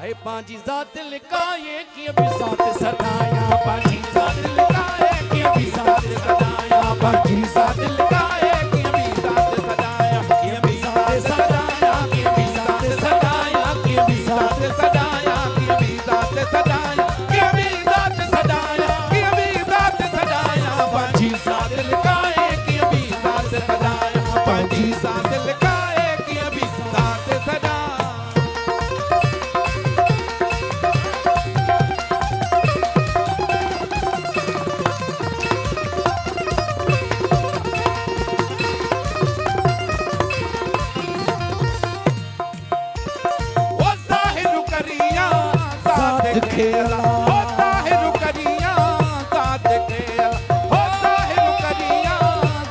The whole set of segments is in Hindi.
है पांजी ज़ात लिकाए कि अभी ज़ात सदाया पांजी ज़ात लिकाए कि अभी ज़ात सदाया पांजी ज़ात लिकाए कि अभी ज़ात सदाया कि अभी ज़ात सदाया कि अभी ज़ात सदाया कि अभी ज़ात सदाया कि अभी ज़ात सदाया कि अभी ज़ात सदाया कि अभी ज़ात सदाया पांजी ज़ात लिकाए कि अभी ज़ात सदाया पांजी ज़ात लिकाए कि अभी ज़ात सदाया खेला होता है रुकरिया साथ खेला होता है रुकरिया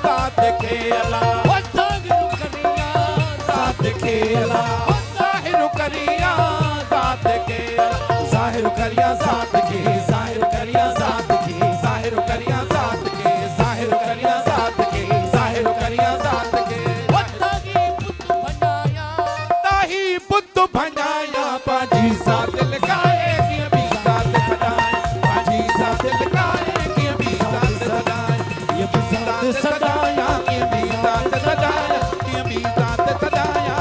साथ खेला होता है रुकरिया साथ खेला होता है रुकरिया साथ खेला जाहिर करिया साथ के जाहिर करिया साथ के जाहिर करिया साथ के जाहिर करिया साथ के जाहिर करिया साथ के ताही पुत भंडाया पाजी साथ लगाए सदाया कि अभी ज़ात सदाया कि अभी ज़ात सदाया कि अभी ज़ात सदाया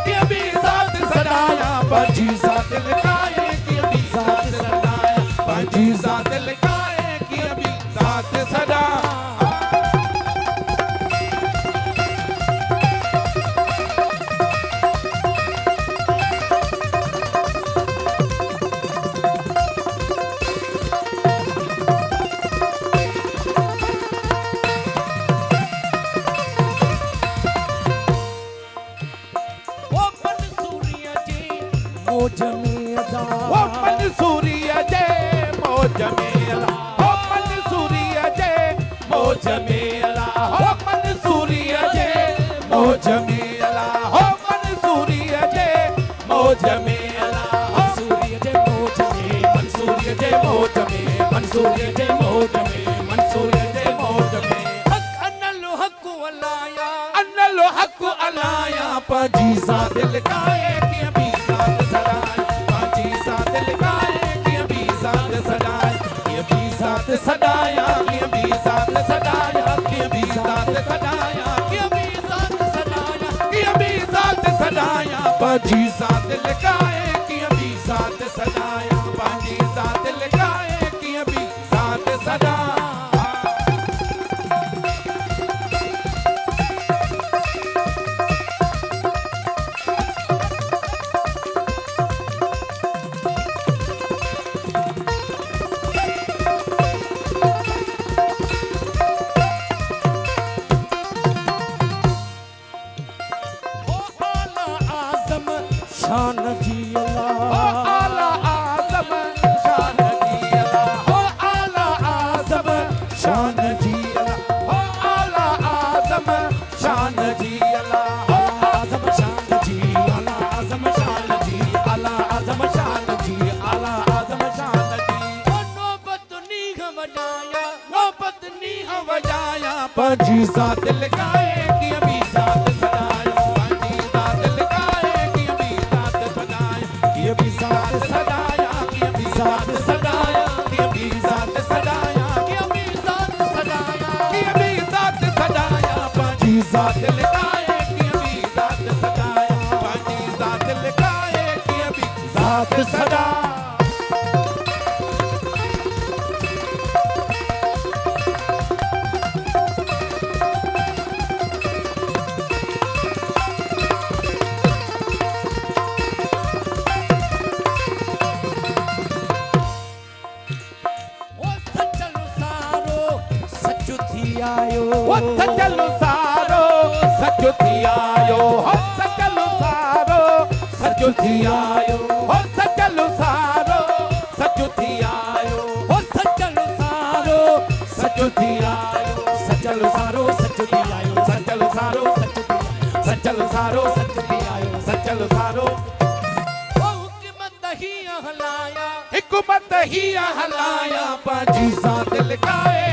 कि अभी ज़ात सदाया पांजी ज़ात लिकाए कि अभी ज़ात सदाया पांजी ज़ात लिकाए कि अभी ज़ात सदाया मौज मेला ओ मंसूरिया जय मौज मेला ओ मंसूरिया जय मौज मेला ओ मंसूरिया जय मौज मेला ओ मंसूरिया जय मौज मेला मंसूरिया जय मौज में मंसूरिया जय मौज में मंसूरिया जय मौज में मंसूरिया जय मौज में हक अन्नलो हक अलाया पाजी ज़ात लिकाए कि अभी ज़ात सदाया पाजी ज़ात लिकाए कि अभी ज़ात सदाया कि अभी ज़ात सदाया कि अभी ज़ात सदाया कि अभी ज़ात सदाया कि अभी ज़ात सदाया कि अभी ज़ात सदाया पाजी ज़ात लिकाए कि अभी ज़ात सदाया पाजी ज़ात लिकाए कि अभी ज़ात सदाया शान जी अल्लाह ओ आला आज़म शान जी अल्लाह ओ आला आज़म शान जी अल्लाह ओ आला आज़म शान जी अल्लाह ओ आज़म शान जी आला आज़म शान जी आला आज़म शान जी आला आज़म शान जी ओ नौबत नी वजाया पाजी ज़ात लिकाए कि अभी ज़ात सदाया पाजी ज़ात लिकाए कि अभी ज़ात सदाया कि अभी ज़ात सदाया कि अभी ज़ात सदाया कि अभी ज़ात सदाया कि अभी ज़ात सदाया कि अभी ज़ात सदाया पाजी ज़ात लिकाए कि अभी ज़ात सदाया पाजी ज़ात लिकाए कि अभी ज़ात सदाया ओ सचलो सारो सचो थी आयो हो सचलो सारो सचो थी आयो हो सचलो सारो सचो थी आयो हो सचलो सारो सचो थी आयो सचलो सारो सचो थी आयो सचलो सारो सचलो सारो सचो थी आयो सचलो सारो हुकूमत ही हलाया पाजी ज़ात लिकाए